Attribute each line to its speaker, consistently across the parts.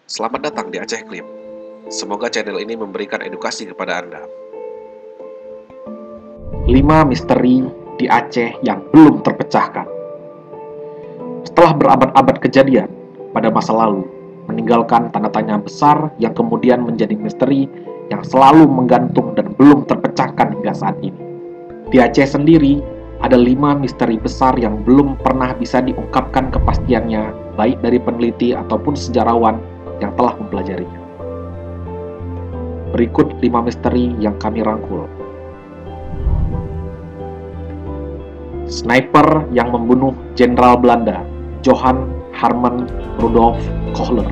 Speaker 1: Selamat datang di Aceh Clip. Semoga channel ini memberikan edukasi kepada Anda.
Speaker 2: 5 misteri di Aceh yang belum terpecahkan. Setelah berabad-abad kejadian pada masa lalu, meninggalkan tanda tanya besar yang kemudian menjadi misteri yang selalu menggantung dan belum terpecahkan hingga saat ini. Di Aceh sendiri, ada 5 misteri besar yang belum pernah bisa diungkapkan kepastiannya, baik dari peneliti ataupun sejarawan yang telah mempelajarinya. Berikut 5 misteri yang kami rangkul. Sniper yang membunuh Jenderal Belanda, Johan Herman Rudolf Kohler.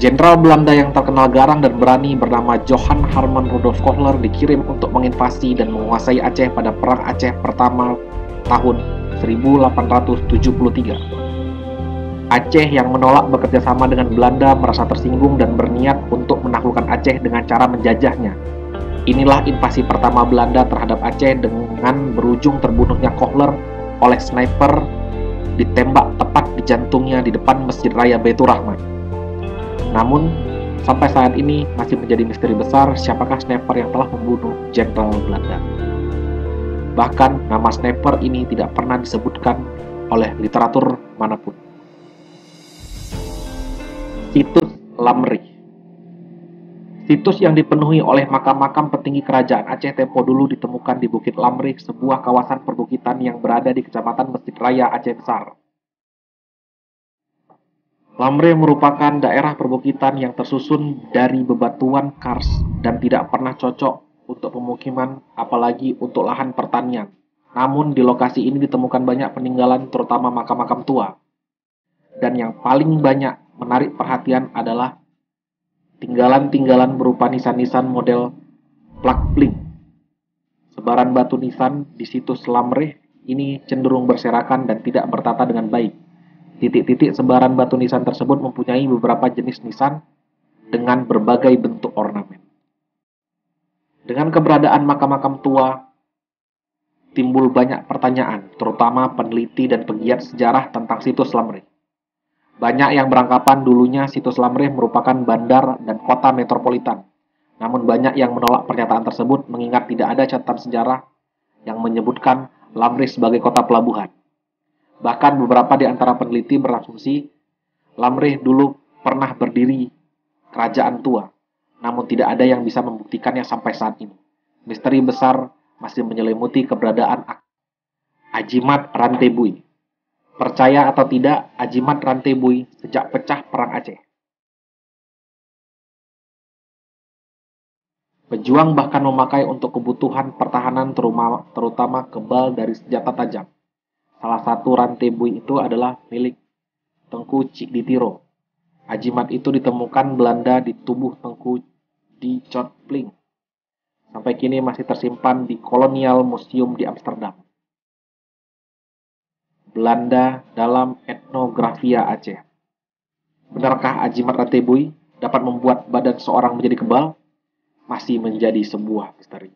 Speaker 2: Jenderal Belanda yang terkenal garang dan berani bernama Johan Herman Rudolf Kohler dikirim untuk menginvasi dan menguasai Aceh pada Perang Aceh pertama tahun 1873. Aceh yang menolak bekerja sama dengan Belanda merasa tersinggung dan berniat untuk menaklukkan Aceh dengan cara menjajahnya. Inilah invasi pertama Belanda terhadap Aceh dengan berujung terbunuhnya Kohler oleh sniper ditembak tepat di jantungnya di depan Masjid Raya Baitur Rahman. Namun, sampai saat ini masih menjadi misteri besar siapakah sniper yang telah membunuh Jenderal Belanda. Bahkan, nama sniper ini tidak pernah disebutkan oleh literatur manapun. Situs Lamri. Situs yang dipenuhi oleh makam-makam petinggi kerajaan Aceh tempo dulu ditemukan di Bukit Lamri, sebuah kawasan perbukitan yang berada di Kecamatan Masjid Raya Aceh Besar. Lamri merupakan daerah perbukitan yang tersusun dari bebatuan kars dan tidak pernah cocok untuk pemukiman, apalagi untuk lahan pertanian. Namun di lokasi ini ditemukan banyak peninggalan, terutama makam-makam tua. Dan yang paling banyak menarik perhatian adalah tinggalan-tinggalan berupa nisan-nisan model plak pling. Sebaran batu nisan di situs Lamreh ini cenderung berserakan dan tidak bertata dengan baik. Titik-titik sebaran batu nisan tersebut mempunyai beberapa jenis nisan dengan berbagai bentuk ornamen. Dengan keberadaan makam-makam tua, timbul banyak pertanyaan, terutama peneliti dan pegiat sejarah tentang situs Lamreh. Banyak yang beranggapan dulunya situs Lamreh merupakan bandar dan kota metropolitan. Namun banyak yang menolak pernyataan tersebut mengingat tidak ada catatan sejarah yang menyebutkan Lamreh sebagai kota pelabuhan. Bahkan beberapa di antara peneliti berasumsi Lamreh dulu pernah berdiri kerajaan tua. Namun tidak ada yang bisa membuktikannya sampai saat ini. Misteri besar masih menyelimuti keberadaan Ajimat Rantebui. Percaya atau tidak, Ajimat Rantebui sejak pecah Perang Aceh. Pejuang bahkan memakai untuk kebutuhan pertahanan terutama kebal dari senjata tajam. Salah satu Rantebui itu adalah milik Tengku Cik Ditiro. Ajimat itu ditemukan Belanda di tubuh Tengku di Chotpling. Sampai kini masih tersimpan di Colonial Museum di Amsterdam. Belanda dalam etnografia Aceh. Benarkah Ajimat Rantebui dapat membuat badan seorang menjadi kebal? Masih menjadi sebuah misteri.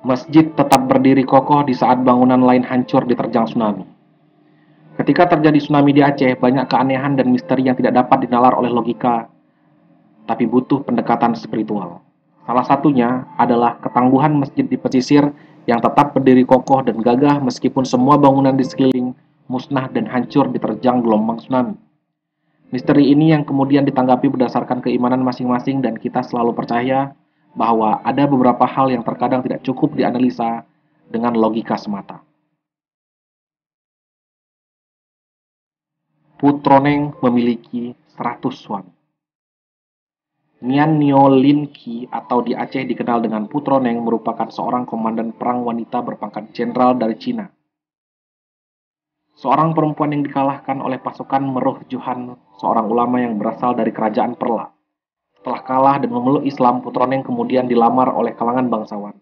Speaker 2: Masjid tetap berdiri kokoh di saat bangunan lain hancur diterjang tsunami. Ketika terjadi tsunami di Aceh, banyak keanehan dan misteri yang tidak dapat dinalar oleh logika, tapi butuh pendekatan spiritual. Salah satunya adalah ketangguhan masjid di pesisir yang tetap berdiri kokoh dan gagah meskipun semua bangunan di sekeliling musnah dan hancur diterjang gelombang tsunami. Misteri ini yang kemudian ditanggapi berdasarkan keimanan masing-masing dan kita selalu percaya bahwa ada beberapa hal yang terkadang tidak cukup dianalisa dengan logika semata. Putroneng memiliki 100 suami. Nian Nio Lin Ki atau di Aceh dikenal dengan Putroneng merupakan seorang komandan perang wanita berpangkat jenderal dari Cina. Seorang perempuan yang dikalahkan oleh pasukan Meruh Juhan, seorang ulama yang berasal dari kerajaan Perla. Setelah kalah dan memeluk Islam, Putroneng kemudian dilamar oleh kalangan bangsawan.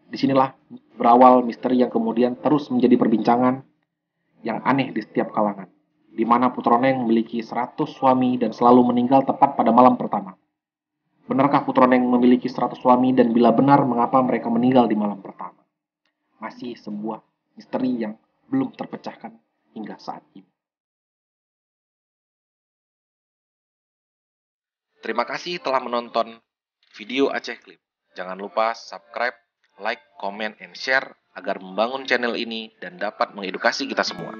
Speaker 2: Disinilah berawal misteri yang kemudian terus menjadi perbincangan yang aneh di setiap kalangan, di mana Putroneng memiliki 100 suami dan selalu meninggal tepat pada malam pertama. Benarkah Putroneng memiliki 100 suami dan bila benar, mengapa mereka meninggal di malam pertama? Masih sebuah misteri yang belum terpecahkan hingga saat ini.
Speaker 1: Terima kasih telah menonton video Aceh Clip. Jangan lupa subscribe, like, comment, and share agar membangun channel ini dan dapat mengedukasi kita semua.